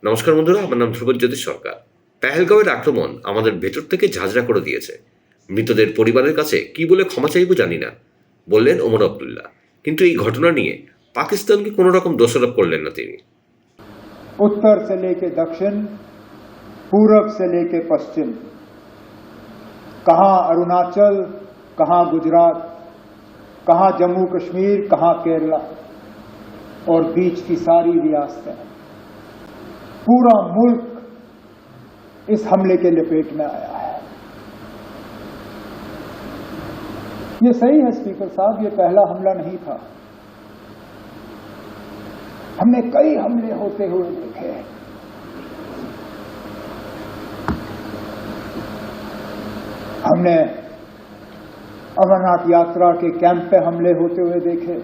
নমস্কার বন্ধুরা, আমার নাম ধ্রুবজ্যোতি সরকার। পেহেলগাঁওয়ের আক্রমণ আমাদের ভেতর থেকে ঝাঁঝরা করে দিয়েছে। মৃতদের পরিবারের কাছে কি বলে ক্ষমা চাইব জানি না, বললেন ওমর আবদুল্লাহ। কিন্তু এই ঘটনা নিয়ে পাকিস্তানকে কোনো রকম দোষারোপ করলেন না তিনি। उत्तर से लेके दक्षिण, पूरब से लेके पश्चिम, कहां अरुणाचल, कहां गुजरात, कहां जम्मू कश्मीर, कहां केरला और बीच की सारी रियासतें, पूरा मुल्क इस हमले के लपेट में आया है। ये सही है स्पीकर साहब, ये पहला हमला नहीं था। हमने कई हमले होते हुए देखे हैं। हमने अमरनाथ यात्रा के कैंप पे हमले होते हुए देखे।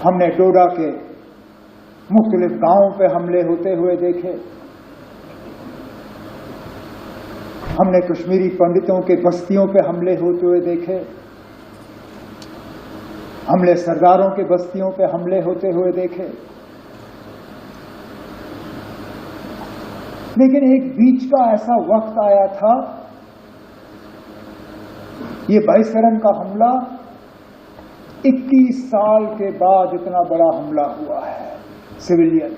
हमने डोडा के मुख्तलिफ गांवों पे हमले होते हुए देखे। हमने कश्मीरी पंडितों के बस्तियों पे हमले होते हुए देखे। हमले सरदारों के बस्तियों पे हमले होते हुए देखे। लेकिन एक बीच का ऐसा वक्त आया था, ये बाईसरन का हमला 21 साल के बाद इतना बड़ा हमला हुआ है सिविलियन।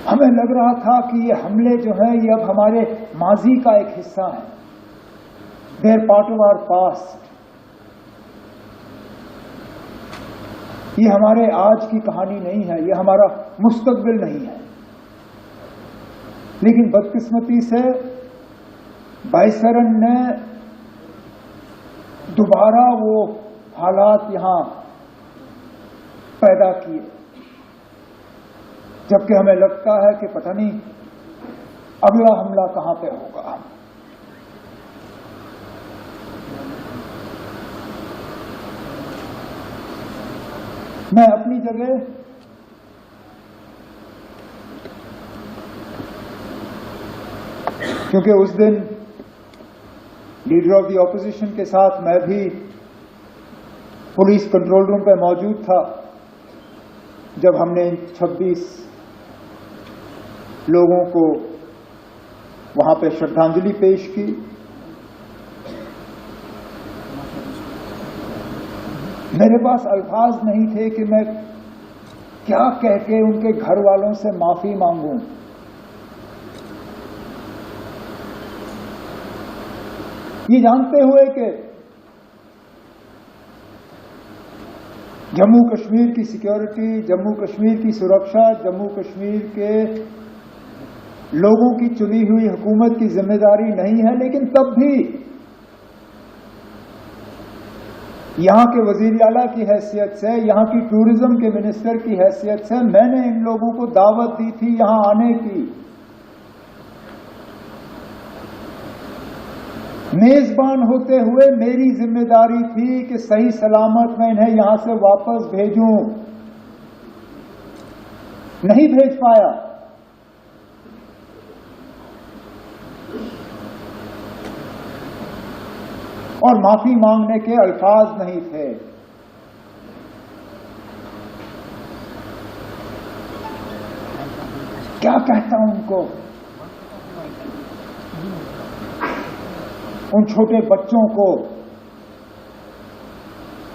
हमें लग रहा था कि ये हमले जो हैं ये अब हमारे माजी का एक हिस्सा है, they are part of our past. ये हमारे आज की कहानी नहीं है, ये हमारा मुस्तकबिल नहीं है। लेकिन बदकिस्मती से बाईसरन ने दोबारा वो हालात यहां पैदा किए, जबकि हमें लगता है कि पता नहीं अगला हमला कहां पे होगा। मैं अपनी जगह क्योंकि उस दिन लीडर ऑफ द ऑपोजिशन के साथ मैं भी पुलिस कंट्रोल रूम पे मौजूद था जब हमने 26 लोगों को वहां पे श्रद्धांजलि पेश की। मेरे पास अल्फाज नहीं थे कि मैं क्या कह के उनके घर वालों से माफी मांगूं। ये जानते हुए कि जम्मू कश्मीर की सिक्योरिटी, जम्मू कश्मीर की सुरक्षा, जम्मू कश्मीर के लोगों की चुनी हुई हुकूमत की जिम्मेदारी नहीं है, लेकिन तब भी यहां के वजीर आला की हैसियत से, यहां की टूरिज्म के मिनिस्टर की हैसियत से मैंने इन लोगों को दावत दी थी यहां आने की। मेजबान होते हुए मेरी जिम्मेदारी थी कि सही सलामत मैं इन्हें यहां से वापस भेजूं। नहीं भेज पाया। और माफी मांगने के अल्फाज नहीं थे। क्या कहता हूं उनको, उन छोटे बच्चों को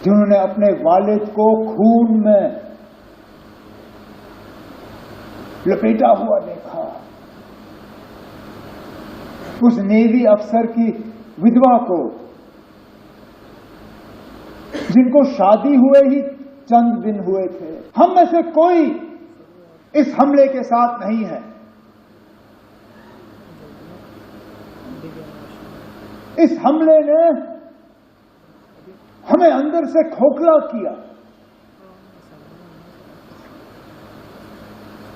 जिन्होंने अपने वालिद को खून में लपेटा हुआ देखा, उस नेवी अफसर की विधवा को जिनको शादी हुए ही चंद दिन हुए थे। हम में से कोई इस हमले के साथ नहीं है। इस हमले ने हमें अंदर से खोखला किया,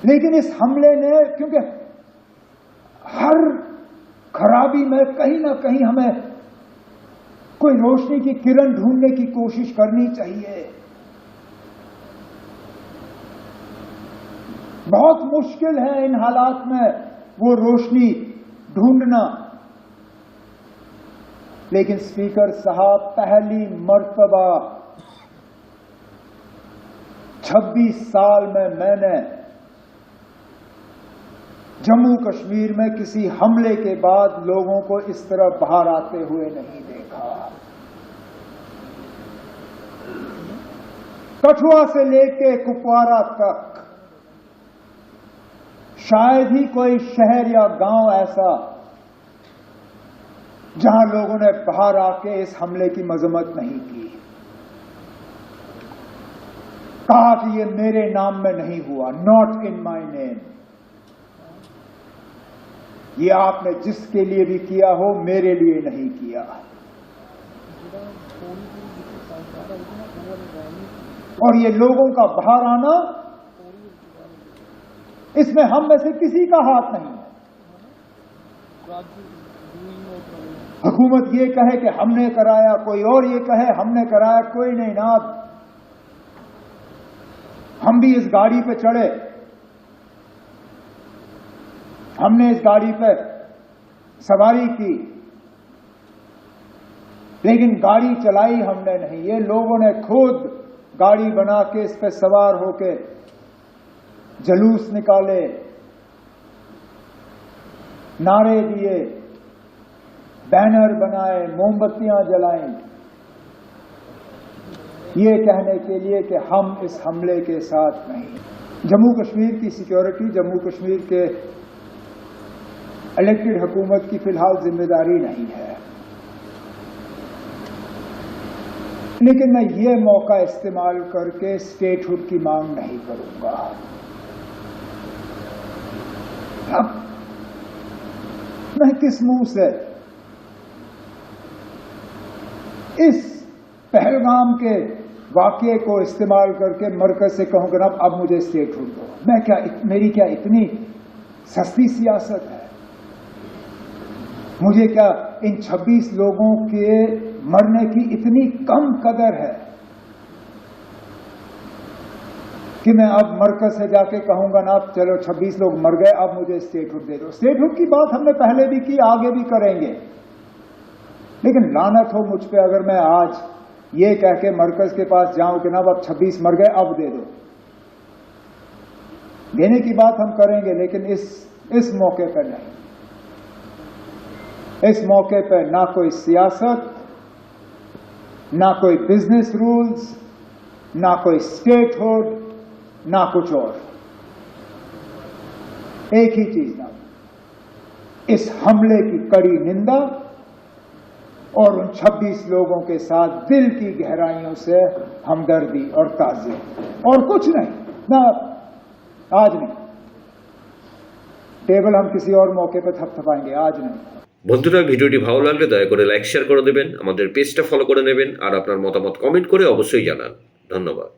लेकिन इस हमले ने, क्योंकि हर खराबी में कहीं ना कहीं हमें कोई रोशनी की किरण ढूंढने की कोशिश करनी चाहिए। बहुत मुश्किल है इन हालात में वो रोशनी ढूंढना। लेकिन स्पीकर साहब, पहली मर्तबा 26 साल में मैंने जम्मू कश्मीर में किसी हमले के बाद लोगों को इस तरह बाहर आते हुए नहीं देखा। कठुआ से लेके कुपवारा तक शायद ही कोई शहर या गांव ऐसा जहां लोगों ने बाहर आके इस हमले की मजम्मत नहीं की। कहा कि ये मेरे नाम में नहीं हुआ, नॉट इन माय नेम। ये आपने जिसके लिए भी किया हो, मेरे लिए नहीं किया। और ये लोगों का बाहर आना, इसमें हम में से किसी का हाथ नहीं है। हुकूमत ये कहे कि हमने कराया, कोई और ये कहे हमने कराया, कोई नहीं ना। हम भी इस गाड़ी पे चढ़े, हमने इस गाड़ी पे सवारी की, लेकिन गाड़ी चलाई हमने नहीं। ये लोगों ने खुद गाड़ी बना के इस पे सवार होके जलूस निकाले, नारे दिए, बैनर बनाए, मोमबत्तियां जलाई, ये कहने के लिए कि हम इस हमले के साथ नहीं। जम्मू कश्मीर की सिक्योरिटी जम्मू कश्मीर के इलेक्टेड हुकूमत की फिलहाल जिम्मेदारी नहीं है, लेकिन मैं ये मौका इस्तेमाल करके स्टेटहुड की मांग नहीं करूंगा। अब मैं किस मुंह से इस पहलगाम के वाकये को इस्तेमाल करके मरकज से कहूंगा ना अब मुझे स्टेटहुड दो। मैं क्या, मेरी क्या इतनी सस्ती सियासत है? मुझे क्या इन 26 लोगों के मरने की इतनी कम कदर है कि मैं अब मरकज से जाके कहूंगा ना चलो 26 लोग मर गए, अब मुझे स्टेटहुड दे दो। स्टेटहुड की बात हमने पहले भी की, आगे भी करेंगे, लेकिन लानत हो मुझ पे अगर मैं आज ये कह के मरकज के पास जाऊं कि ना अब 26 मर गए, अब दे दो। देने की बात हम करेंगे, लेकिन इस मौके पर नहीं। इस मौके पर ना कोई सियासत, ना कोई बिजनेस रूल्स, ना कोई स्टेटहुड, ना कुछ और। एक ही चीज ना, इस हमले की कड़ी निंदा और उन 26 लोगों के साथ दिल की गहराइयों से हमदर्दी और ताज़ियत, और कुछ नहीं। ना आज नहीं, टेबल हम किसी और मौके पर थपथपाएंगे, आज नहीं। বন্ধুরা, ভিডিওটি ভালো লাগলে দয়া করে লাইক শেয়ার করে দেবেন, আমাদের পেজটা ফলো করে নেবেন, আর আপনার মতামত কমেন্ট করে অবশ্যই জানান। ধন্যবাদ।